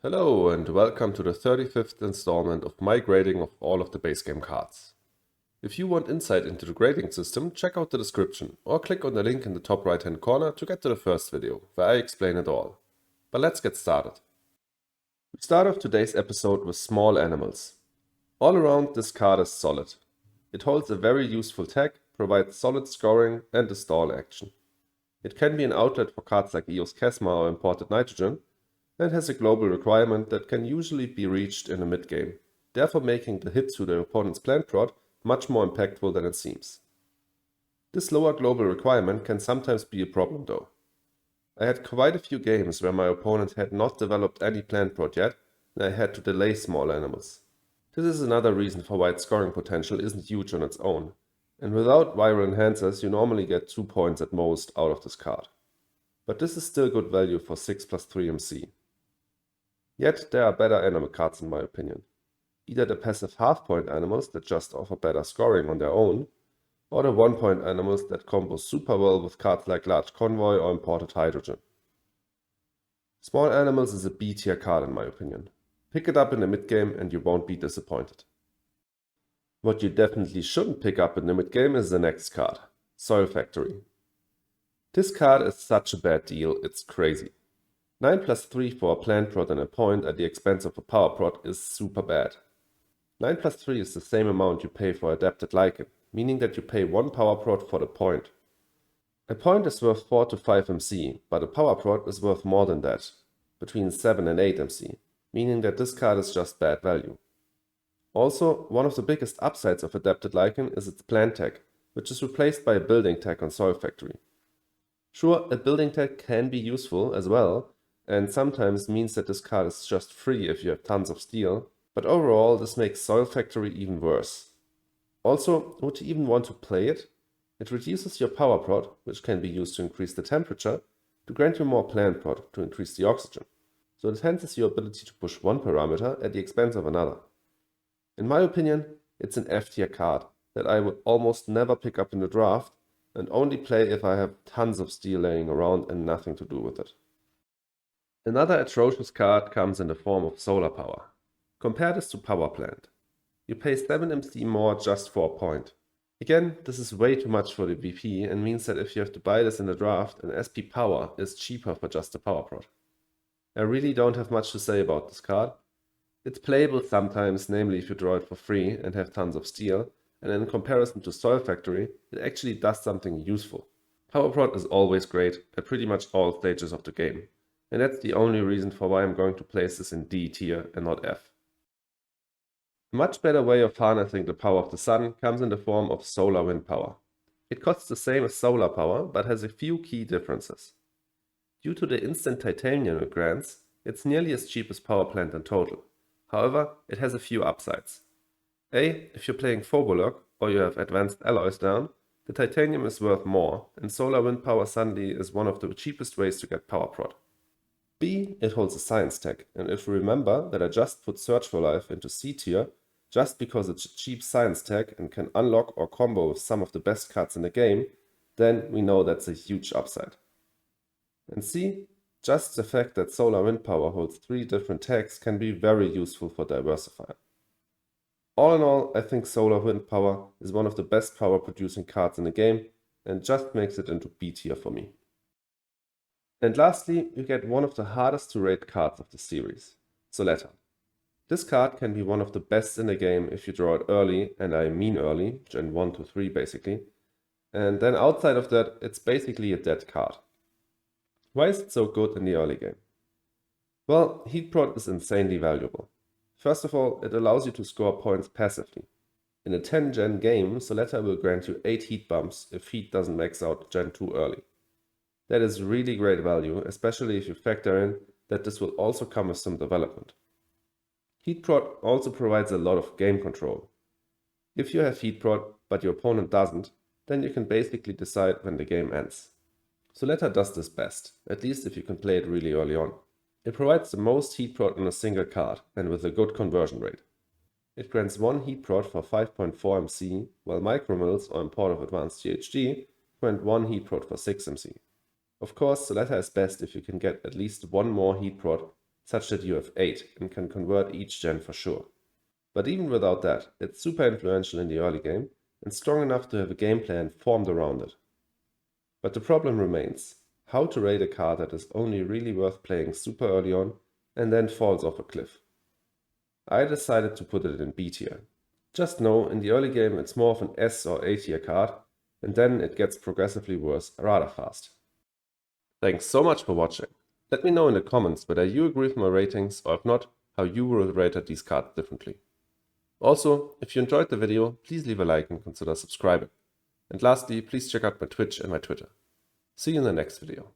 Hello and welcome to the 35th installment of my grading of all of the base game cards. If you want insight into the grading system, check out the description or click on the link in the top right hand corner to get to the first video, where I explain it all. But let's get started. We start off today's episode with small animals. All around, this card is solid. It holds a very useful tag, provides solid scoring and a stall action. It can be an outlet for cards like Eos Chasma or Imported Nitrogen, and has a global requirement that can usually be reached in a mid-game, therefore making the hit to the opponent's plant prod much more impactful than it seems. This lower global requirement can sometimes be a problem though. I had quite a few games where my opponent had not developed any plant prod yet, and I had to delay small animals. This is another reason for why its scoring potential isn't huge on its own, and without viral enhancers you normally get 2 points at most out of this card. But this is still good value for 6+3 MC. Yet there are better animal cards in my opinion. Either the passive half-point animals that just offer better scoring on their own, or the 1-point animals that combo super well with cards like Large Convoy or Imported Hydrogen. Small Animals is a B tier card in my opinion. Pick it up in the mid-game and you won't be disappointed. What you definitely shouldn't pick up in the mid-game is the next card, Soil Factory. This card is such a bad deal, it's crazy. 9+3 for a plant prod and a point at the expense of a power prod is super bad. 9+3 is the same amount you pay for Adapted Lichen, meaning that you pay 1 power prod for the point. A point is worth 4 to 5 MC, but a power prod is worth more than that, between 7 and 8 MC, meaning that this card is just bad value. Also, one of the biggest upsides of Adapted Lichen is its plant tag, which is replaced by a building tag on Soil Factory. Sure, a building tag can be useful as well, and sometimes means that this card is just free if you have tons of steel, but overall this makes Soil Factory even worse. Also, would you even want to play it? It reduces your power prod, which can be used to increase the temperature, to grant you more plant prod to increase the oxygen, so it enhances your ability to push one parameter at the expense of another. In my opinion, it's an F tier card that I would almost never pick up in the draft and only play if I have tons of steel laying around and nothing to do with it. Another atrocious card comes in the form of Solar Power. Compare this to Power Plant. You pay 7 MC more just for a point. Again, this is way too much for the VP and means that if you have to buy this in the draft, an SP Power is cheaper for just a power prod. I really don't have much to say about this card. It's playable sometimes, namely if you draw it for free and have tons of steel, and in comparison to Soil Factory, it actually does something useful. Power prod is always great at pretty much all stages of the game. And that's the only reason for why I'm going to place this in D tier and not F. A much better way of harnessing the power of the sun comes in the form of solar wind power. It costs the same as solar power, but has a few key differences. Due to the instant titanium it grants, it's nearly as cheap as power plant in total. However, it has a few upsides. A, if you're playing Phobolog or you have advanced alloys down, the titanium is worth more, and solar wind power suddenly is one of the cheapest ways to get power prod. B, it holds a science tag, and if you remember that I just put Search for Life into C tier just because it's a cheap science tag and can unlock or combo with some of the best cards in the game, then we know that's a huge upside. And C, just the fact that Solar Wind Power holds 3 different tags can be very useful for diversifying. All in all, I think Solar Wind Power is one of the best power producing cards in the game and just makes it into B tier for me. And lastly, you get one of the hardest to rate cards of the series, Soletta. This card can be one of the best in the game if you draw it early, and I mean early, Gen 1 to 3 basically. And then outside of that, it's basically a dead card. Why is it so good in the early game? Well, Heat Prod is insanely valuable. First of all, it allows you to score points passively. In a 10 gen game, Soletta will grant you 8 heat bumps if heat doesn't max out Gen 2 early. That is really great value, especially if you factor in that this will also come with some development. Heat Prod also provides a lot of game control. If you have Heat Prod but your opponent doesn't, then you can basically decide when the game ends. Soletta does this best, at least if you can play it really early on. It provides the most Heat Prod on a single card and with a good conversion rate. It grants 1 Heat Prod for 5.4 MC, while Micromills or Import of Advanced GHG grant 1 Heat Prod for 6 MC. Of course, Soletta is best if you can get at least 1 more Heat Prod such that you have 8 and can convert each gen for sure. But even without that, it's super influential in the early game and strong enough to have a game plan formed around it. But the problem remains, how to rate a card that is only really worth playing super early on and then falls off a cliff. I decided to put it in B tier. Just know, in the early game it's more of an S or A tier card, and then it gets progressively worse rather fast. Thanks so much for watching. Let me know in the comments whether you agree with my ratings, or if not, how you would have rated these cards differently. Also, if you enjoyed the video, please leave a like and consider subscribing. And lastly, please check out my Twitch and my Twitter. See you in the next video.